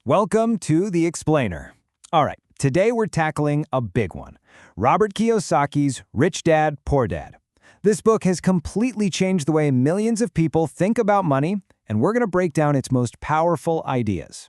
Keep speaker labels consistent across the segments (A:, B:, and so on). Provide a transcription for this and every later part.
A: Welcome to The Explainer. All right, today we're tackling a big one. Robert Kiyosaki's Rich Dad, Poor Dad. This book has completely changed the way millions of people think about money, and we're going to break down its most powerful ideas.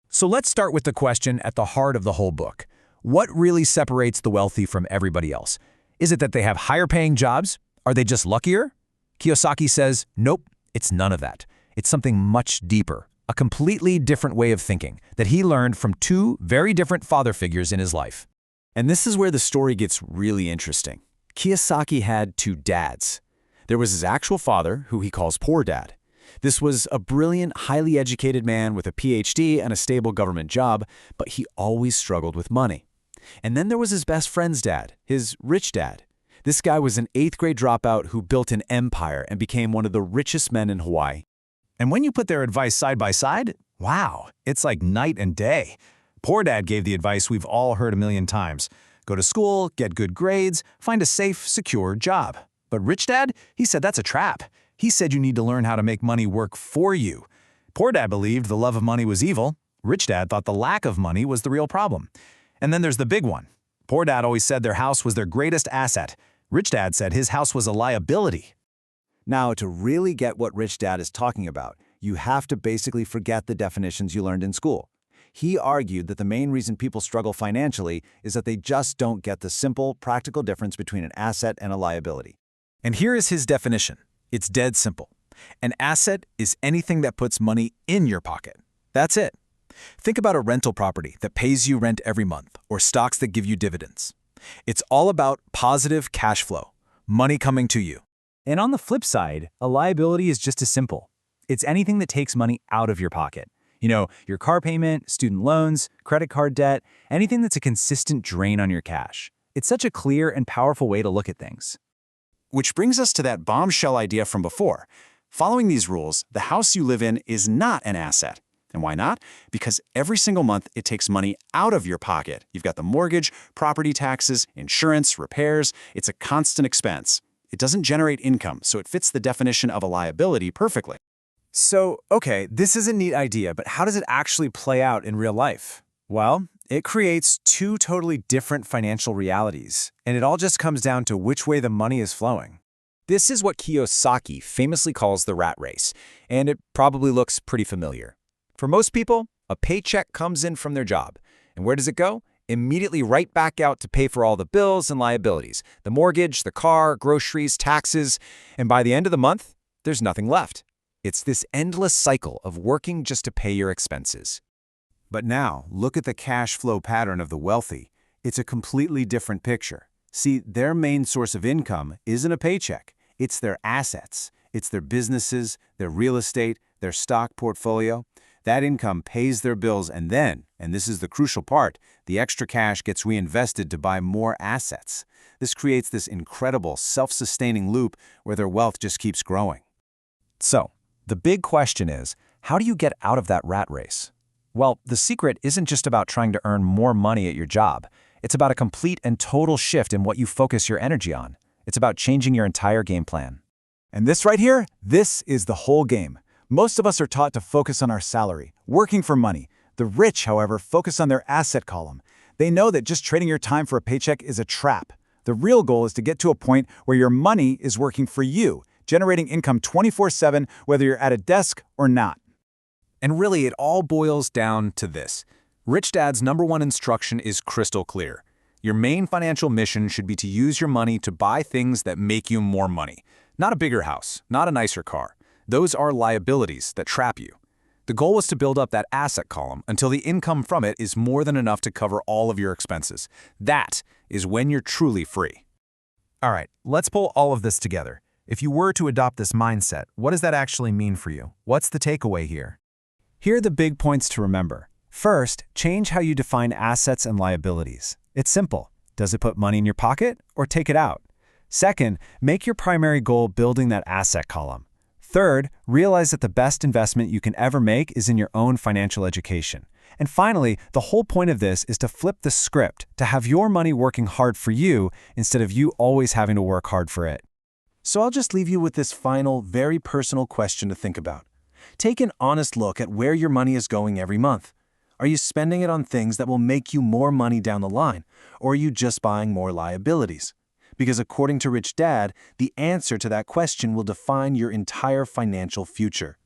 B: So let's start with the question at the heart of the whole book. What really separates the wealthy from everybody else? Is it that they have higher paying jobs? Are they just luckier? Kiyosaki says, nope, it's none of that. It's something much deeper, a completely different way of thinking that he learned from two very different father figures in his life.
C: And this is where the story gets really interesting. Kiyosaki had two dads. There was his actual father, who he calls Poor Dad. This was a brilliant, highly educated man with a PhD and a stable government job, but he always struggled with money. And then there was his best friend's dad, his Rich Dad. This guy was an 8th grade dropout who built an empire and became one of the richest men in Hawaii.
D: And when you put their advice side by side, wow, it's like night and day. Poor Dad gave the advice we've all heard a million times. Go to school, get good grades, find a safe, secure job. But Rich Dad, he said that's a trap. He said you need to learn how to make money work for you. Poor Dad believed the love of money was evil. Rich Dad thought the lack of money was the real problem. And then there's the big one. Poor Dad always said their house was their greatest asset. Rich Dad said his house was a liability.
E: Now, to really get what Rich Dad is talking about, you have to basically forget the definitions you learned in school. He argued that the main reason people struggle financially is that they just don't get the simple, practical difference between an asset and a liability.
B: And here is his definition. It's dead simple. An asset is anything that puts money in your pocket. That's it. Think about a rental property that pays you rent every month or stocks that give you dividends. It's all about positive cash flow, money coming to you.
A: And on the flip side, a liability is just as simple. It's anything that takes money out of your pocket. You know, your car payment, student loans, credit card debt, anything that's a consistent drain on your cash. It's such a clear and powerful way to look at things.
C: Which brings us to that bombshell idea from before. Following these rules, the house you live in is not an asset. And why not? Because every single month it takes money out of your pocket. You've got the mortgage, property taxes, insurance, repairs. It's a constant expense. It doesn't generate income, so it fits the definition of a liability perfectly.
A: So, okay, this is a neat idea, but how does it actually play out in real life? Well, it creates two totally different financial realities, and it all just comes down to which way the money is flowing.
B: This is what Kiyosaki famously calls the rat race, and it probably looks pretty familiar. For most people, a paycheck comes in from their job, and where does it go? Immediately right back out to pay for all the bills and liabilities, the mortgage, the car, groceries, taxes, and by the end of the month, there's nothing left. It's this endless cycle of working just to pay your expenses.
E: But now, look at the cash flow pattern of the wealthy. It's a completely different picture. See, their main source of income isn't a paycheck. It's their assets. It's their businesses, their real estate, their stock portfolio. That income pays their bills and then, and this is the crucial part, the extra cash gets reinvested to buy more assets. This creates this incredible self-sustaining loop where their wealth just keeps growing.
B: So, the big question is, how do you get out of that rat race? Well, the secret isn't just about trying to earn more money at your job. It's about a complete and total shift in what you focus your energy on. It's about changing your entire game plan.
E: And this right here, this is the whole game. Most of us are taught to focus on our salary, working for money. The rich, however, focus on their asset column. They know that just trading your time for a paycheck is a trap. The real goal is to get to a point where your money is working for you, generating income 24/7, whether you're at a desk or not.
B: And really, it all boils down to this. Rich Dad's #1 instruction is crystal clear. Your main financial mission should be to use your money to buy things that make you more money. Not a bigger house, not a nicer car. Those are liabilities that trap you. The goal was to build up that asset column until the income from it is more than enough to cover all of your expenses. That is when you're truly free.
D: All right, let's pull all of this together. If you were to adopt this mindset, what does that actually mean for you? What's the takeaway here?
A: Here are the big points to remember. First, change how you define assets and liabilities. It's simple. Does it put money in your pocket or take it out? Second, make your primary goal building that asset column. Third, realize that the best investment you can ever make is in your own financial education. And finally, the whole point of this is to flip the script, to have your money working hard for you instead of you always having to work hard for it.
D: So I'll just leave you with this final, very personal question to think about. Take an honest look at where your money is going every month.
E: Are you spending it on things that will make you more money down the line, or are you just buying more liabilities? Because according to Rich Dad, the answer to that question will define your entire financial future.